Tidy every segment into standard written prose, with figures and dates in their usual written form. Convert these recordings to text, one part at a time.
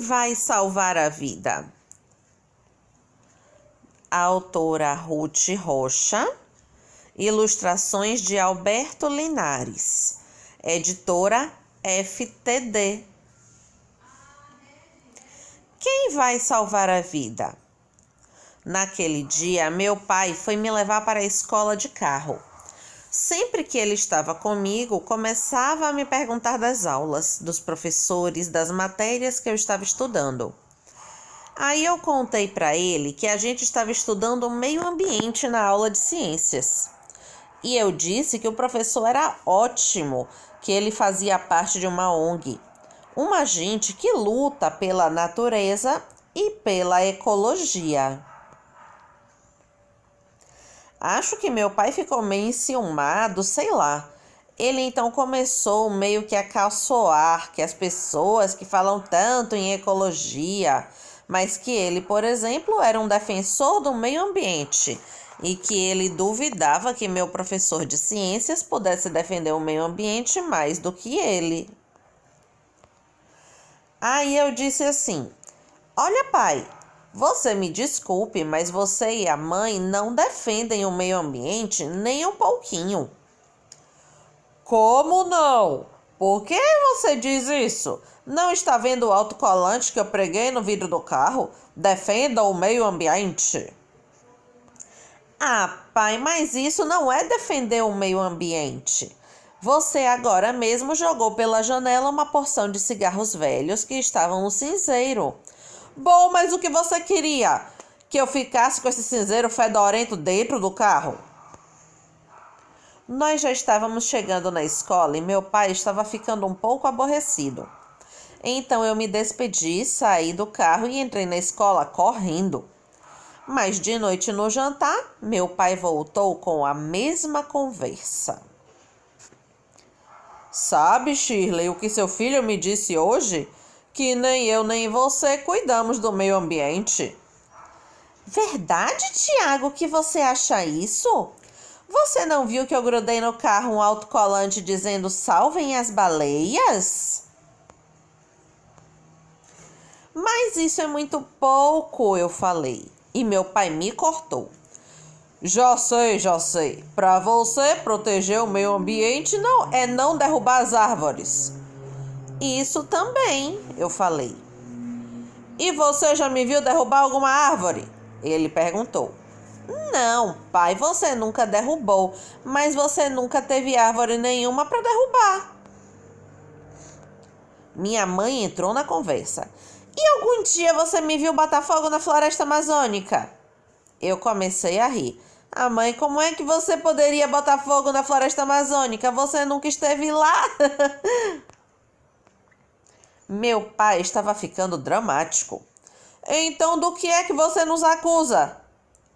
vai salvar a vida? A autora Ruth Rocha, ilustrações de Alberto Linares, editora FTD. Quem vai salvar a vida? Naquele dia, meu pai foi me levar para a escola de carro. Sempre que ele estava comigo, começava a me perguntar das aulas, dos professores, das matérias que eu estava estudando. Aí eu contei para ele que a gente estava estudando o meio ambiente na aula de ciências. E eu disse que o professor era ótimo, que ele fazia parte de uma ONG, uma gente que luta pela natureza e pela ecologia. Acho que meu pai ficou meio enciumado, sei lá. Ele então começou meio que a caçoar que as pessoas que falam tanto em ecologia, mas que ele, por exemplo, era um defensor do meio ambiente e que ele duvidava que meu professor de ciências pudesse defender o meio ambiente mais do que ele. Aí eu disse assim: olha, pai, você me desculpe, mas você e a mãe não defendem o meio ambiente nem um pouquinho. Como não? Por que você diz isso? Não está vendo o autocolante que eu preguei no vidro do carro? Defenda o meio ambiente. Ah, pai, mas isso não é defender o meio ambiente. Você agora mesmo jogou pela janela uma porção de cigarros velhos que estavam no cinzeiro. Bom, mas o que você queria? Que eu ficasse com esse cinzeiro fedorento dentro do carro? Nós já estávamos chegando na escola e meu pai estava ficando um pouco aborrecido. Então eu me despedi, saí do carro e entrei na escola correndo. Mas de noite no jantar, meu pai voltou com a mesma conversa. Sabe, Shirley, o que seu filho me disse hoje? Que nem eu nem você cuidamos do meio ambiente. Verdade, Tiago, que você acha isso? Você não viu que eu grudei no carro um autocolante dizendo salvem as baleias? Mas isso é muito pouco, eu falei. E meu pai me cortou. Já sei. Para você proteger o meio ambiente não derrubar as árvores. Isso também, eu falei. E você já me viu derrubar alguma árvore? Ele perguntou. Não, pai, você nunca derrubou, mas você nunca teve árvore nenhuma para derrubar. Minha mãe entrou na conversa. E algum dia você me viu botar fogo na floresta amazônica? Eu comecei a rir. Ah, mãe, como é que você poderia botar fogo na floresta amazônica? Você nunca esteve lá? Meu pai estava ficando dramático. Então, do que é que você nos acusa?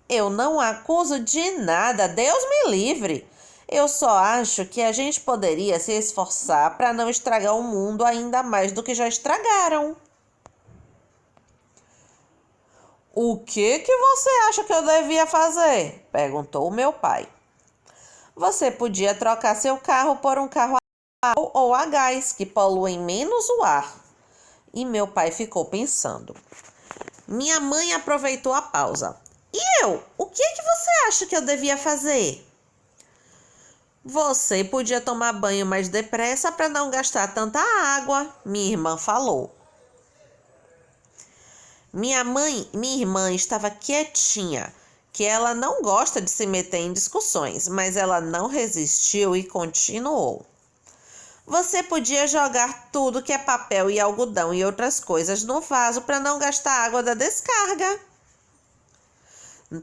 Eu não acuso de nada, Deus me livre. Eu só acho que a gente poderia se esforçar para não estragar o mundo ainda mais do que já estragaram. O que você acha que eu devia fazer? Perguntou meu pai. Você podia trocar seu carro por um carro a álcool ou a gás, que poluem menos o ar. E meu pai ficou pensando. Minha mãe aproveitou a pausa. E eu? O que você acha que eu devia fazer? Você podia tomar banho mais depressa para não gastar tanta água, minha irmã falou. Minha irmã estava quietinha, que ela não gosta de se meter em discussões, mas ela não resistiu e continuou. Você podia jogar tudo que é papel e algodão e outras coisas no vaso para não gastar água da descarga.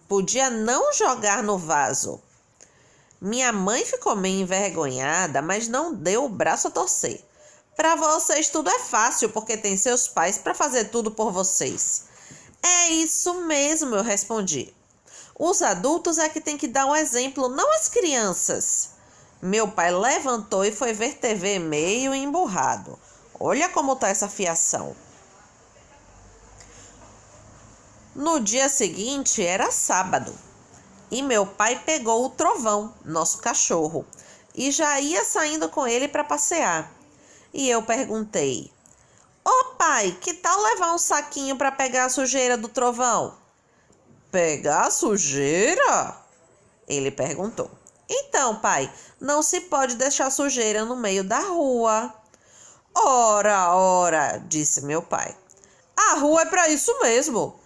Podia não jogar no vaso. Minha mãe ficou meio envergonhada, mas não deu o braço a torcer. Para vocês tudo é fácil, porque tem seus pais para fazer tudo por vocês. É isso mesmo, eu respondi. Os adultos é que tem que dar um exemplo, não as crianças. Meu pai levantou e foi ver TV meio emburrado. Olha como tá essa fiação. No dia seguinte era sábado. E meu pai pegou o Trovão, nosso cachorro, e já ia saindo com ele para passear. E eu perguntei: Ô pai, que tal levar um saquinho para pegar a sujeira do trovão? Pegar a sujeira? Ele perguntou. Então, pai, não se pode deixar sujeira no meio da rua. Ora, ora, disse meu pai. A rua é para isso mesmo.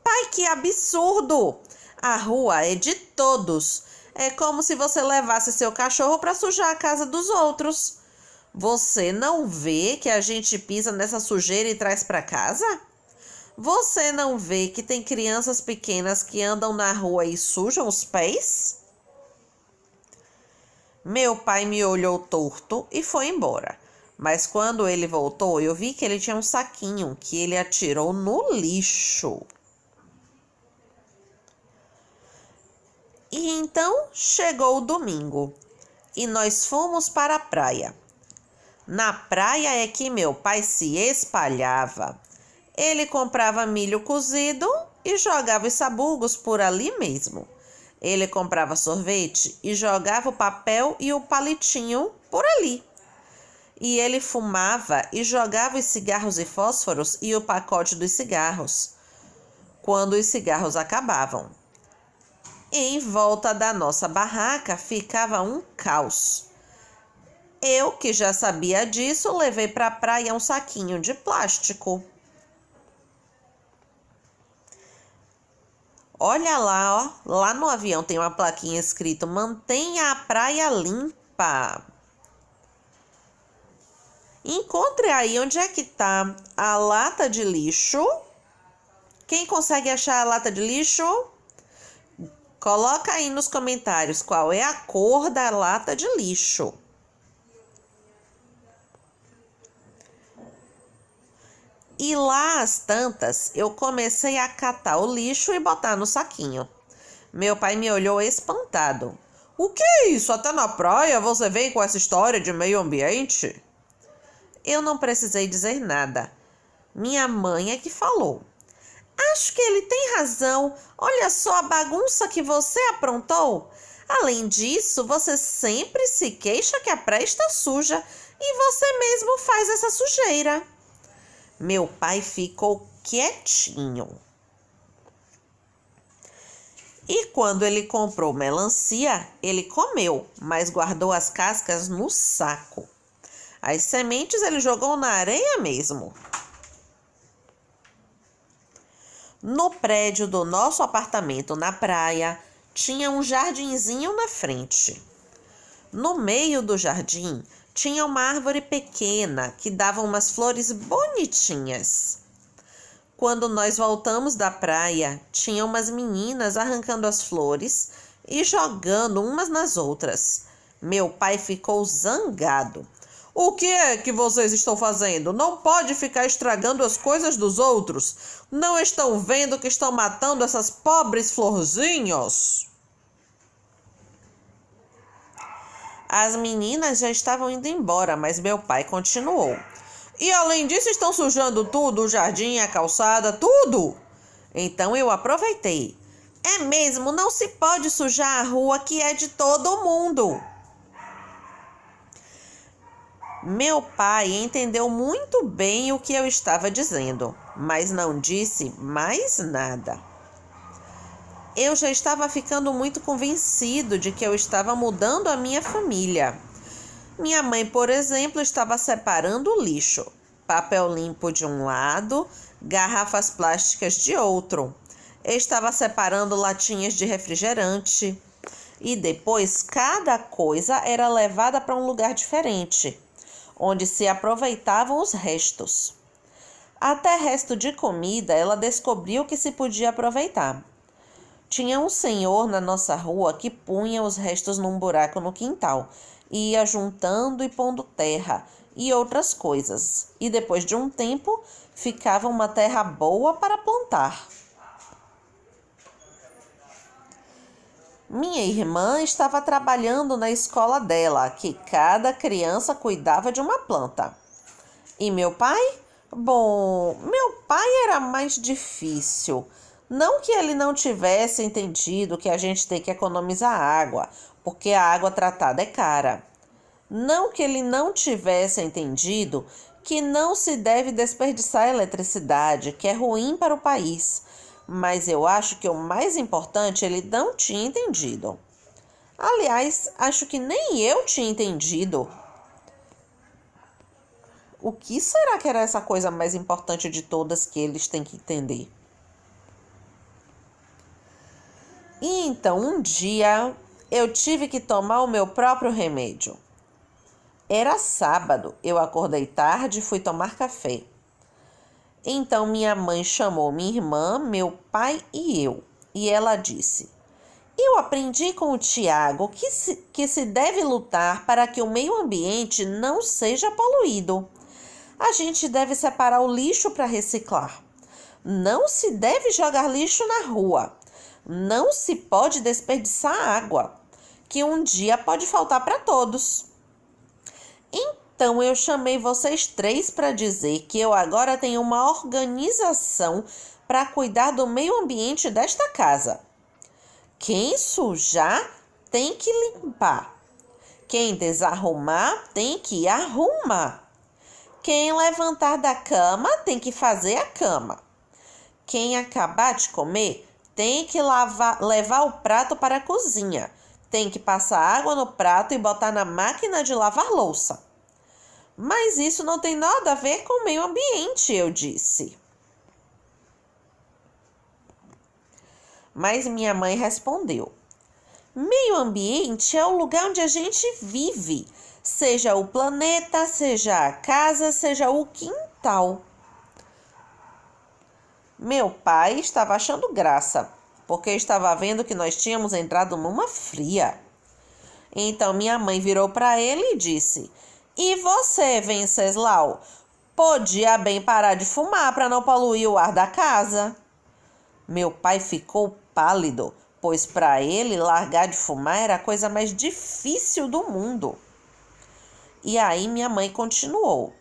Pai, que absurdo! A rua é de todos. É como se você levasse seu cachorro para sujar a casa dos outros. Você não vê que a gente pisa nessa sujeira e traz para casa? Você não vê que tem crianças pequenas que andam na rua e sujam os pés? Meu pai me olhou torto e foi embora. Mas quando ele voltou, eu vi que ele tinha um saquinho que ele atirou no lixo. E então chegou o domingo e nós fomos para a praia. Na praia é que meu pai se espalhava. Ele comprava milho cozido e jogava os sabugos por ali mesmo. Ele comprava sorvete e jogava o papel e o palitinho por ali. E ele fumava e jogava os cigarros e fósforos e o pacote dos cigarros, quando os cigarros acabavam. Em volta da nossa barraca ficava um caos. Eu, que já sabia disso, levei para a praia um saquinho de plástico. Olha lá, ó, lá no avião tem uma plaquinha escrito: mantenha a praia limpa. Encontre aí onde é que está a lata de lixo. Quem consegue achar a lata de lixo? Coloca aí nos comentários qual é a cor da lata de lixo. E lá às tantas, eu comecei a catar o lixo e botar no saquinho. Meu pai me olhou espantado. O que é isso? Até na praia você vem com essa história de meio ambiente? Eu não precisei dizer nada. Minha mãe é que falou. Acho que ele tem razão. Olha só a bagunça que você aprontou. Além disso, você sempre se queixa que a praia está suja e você mesmo faz essa sujeira. Meu pai ficou quietinho. E quando ele comprou melancia, ele comeu, mas guardou as cascas no saco. As sementes ele jogou na areia mesmo. No prédio do nosso apartamento na praia, tinha um jardinzinho na frente. No meio do jardim, tinha uma árvore pequena que dava umas flores bonitinhas. Quando nós voltamos da praia, tinha umas meninas arrancando as flores e jogando umas nas outras. Meu pai ficou zangado. O que é que vocês estão fazendo? Não pode ficar estragando as coisas dos outros. Não estão vendo que estão matando essas pobres florzinhas? As meninas já estavam indo embora, mas meu pai continuou. E além disso, estão sujando tudo, o jardim, a calçada, tudo. Então eu aproveitei. É mesmo, não se pode sujar a rua que é de todo mundo. Meu pai entendeu muito bem o que eu estava dizendo, mas não disse mais nada. Eu já estava ficando muito convencido de que eu estava mudando a minha família. Minha mãe, por exemplo, estava separando o lixo. Papel limpo de um lado, garrafas plásticas de outro. Estava separando latinhas de refrigerante. E depois cada coisa era levada para um lugar diferente, onde se aproveitavam os restos. Até resto de comida ela descobriu que se podia aproveitar. Tinha um senhor na nossa rua que punha os restos num buraco no quintal, e ia juntando e pondo terra e outras coisas, e depois de um tempo ficava uma terra boa para plantar. Minha irmã estava trabalhando na escola dela, que cada criança cuidava de uma planta. E meu pai? Bom, meu pai era mais difícil. Não que ele não tivesse entendido que a gente tem que economizar água, porque a água tratada é cara. Não que ele não tivesse entendido que não se deve desperdiçar eletricidade, que é ruim para o país. Mas eu acho que o mais importante ele não tinha entendido. Aliás, acho que nem eu tinha entendido. O que será que era essa coisa mais importante de todas que eles têm que entender? E então, um dia, eu tive que tomar o meu próprio remédio. Era sábado, eu acordei tarde e fui tomar café. Então, minha mãe chamou minha irmã, meu pai e eu. E ela disse: eu aprendi com o Tiago que se deve lutar para que o meio ambiente não seja poluído. A gente deve separar o lixo para reciclar. Não se deve jogar lixo na rua. Não se pode desperdiçar água, que um dia pode faltar para todos. Então eu chamei vocês três para dizer que eu agora tenho uma organização para cuidar do meio ambiente desta casa. Quem sujar tem que limpar. Quem desarrumar tem que arrumar. Quem levantar da cama tem que fazer a cama. Quem acabar de comer tem que levar o prato para a cozinha. Tem que passar água no prato e botar na máquina de lavar louça. Mas isso não tem nada a ver com o meio ambiente, eu disse. Mas minha mãe respondeu: meio ambiente é o lugar onde a gente vive, seja o planeta, seja a casa, seja o quintal. Meu pai estava achando graça, porque estava vendo que nós tínhamos entrado numa fria. Então minha mãe virou para ele e disse: e você, Venceslau, podia bem parar de fumar para não poluir o ar da casa? Meu pai ficou pálido, pois para ele largar de fumar era a coisa mais difícil do mundo. E aí minha mãe continuou: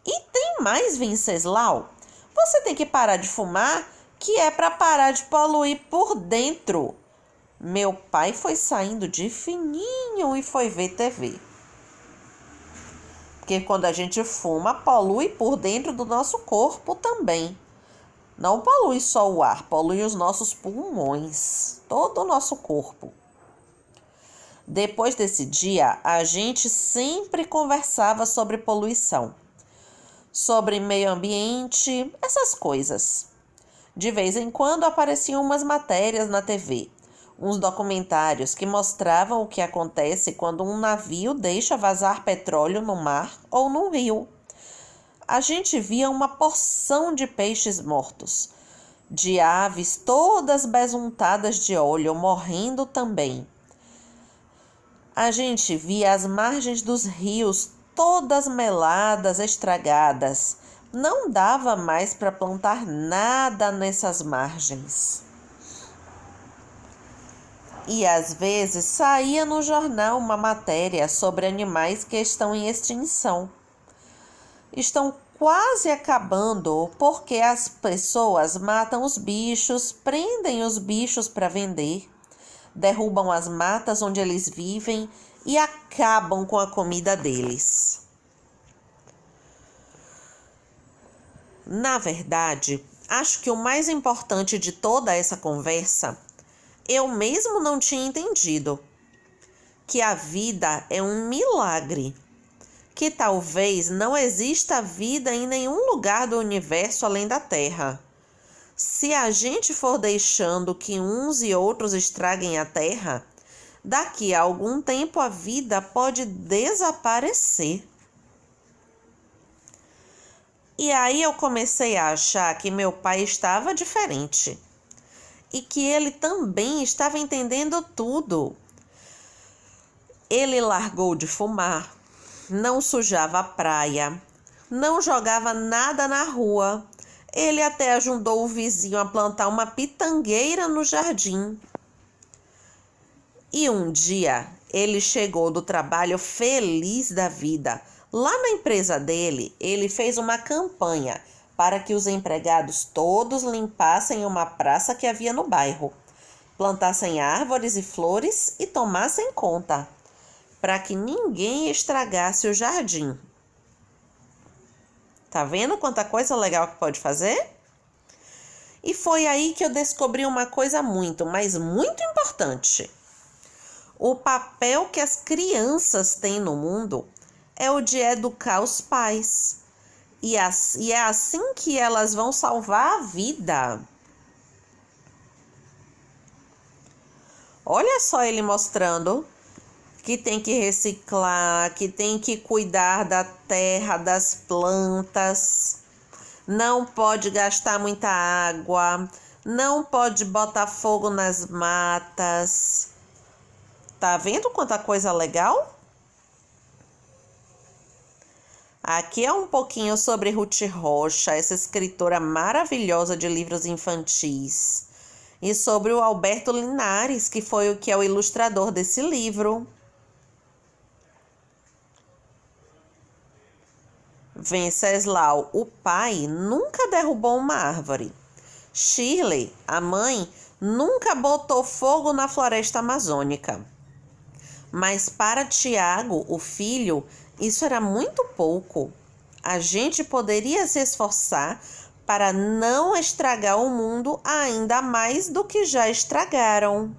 e tem mais, Venceslau? Você tem que parar de fumar, que é para parar de poluir por dentro. Meu pai foi saindo de fininho e foi ver TV. Porque quando a gente fuma, polui por dentro do nosso corpo também. Não polui só o ar, polui os nossos pulmões, todo o nosso corpo. Depois desse dia, a gente sempre conversava sobre poluição, sobre meio ambiente, essas coisas. De vez em quando apareciam umas matérias na TV, uns documentários que mostravam o que acontece quando um navio deixa vazar petróleo no mar ou no rio. A gente via uma porção de peixes mortos, de aves todas besuntadas de óleo morrendo também. A gente via as margens dos rios todas meladas, estragadas. Não dava mais para plantar nada nessas margens. E às vezes saía no jornal uma matéria sobre animais que estão em extinção. Estão quase acabando porque as pessoas matam os bichos, prendem os bichos para vender, derrubam as matas onde eles vivem e acabam com a comida deles. Na verdade, acho que o mais importante de toda essa conversa, eu mesmo não tinha entendido, que a vida é um milagre, que talvez não exista vida em nenhum lugar do universo além da Terra. Se a gente for deixando que uns e outros estraguem a Terra, daqui a algum tempo a vida pode desaparecer. E aí eu comecei a achar que meu pai estava diferente e que ele também estava entendendo tudo. Ele largou de fumar, não sujava a praia, não jogava nada na rua. Ele até ajudou o vizinho a plantar uma pitangueira no jardim. E um dia ele chegou do trabalho feliz da vida. Lá na empresa dele, ele fez uma campanha para que os empregados todos limpassem uma praça que havia no bairro, plantassem árvores e flores e tomassem conta, para que ninguém estragasse o jardim. Tá vendo quanta coisa legal que pode fazer? E foi aí que eu descobri uma coisa muito, mas muito importante. O papel que as crianças têm no mundo é o de educar os pais. E é assim que elas vão salvar a vida. Olha só ele mostrando que tem que reciclar, que tem que cuidar da terra, das plantas, não pode gastar muita água, não pode botar fogo nas matas. Tá vendo quanta coisa legal? Aqui é um pouquinho sobre Ruth Rocha, essa escritora maravilhosa de livros infantis. E sobre o Alberto Linares, que é o ilustrador desse livro. Venceslau, o pai, nunca derrubou uma árvore. Shirley, a mãe, nunca botou fogo na floresta amazônica. Mas para Tiago, o filho, isso era muito pouco. A gente poderia se esforçar para não estragar o mundo ainda mais do que já estragaram.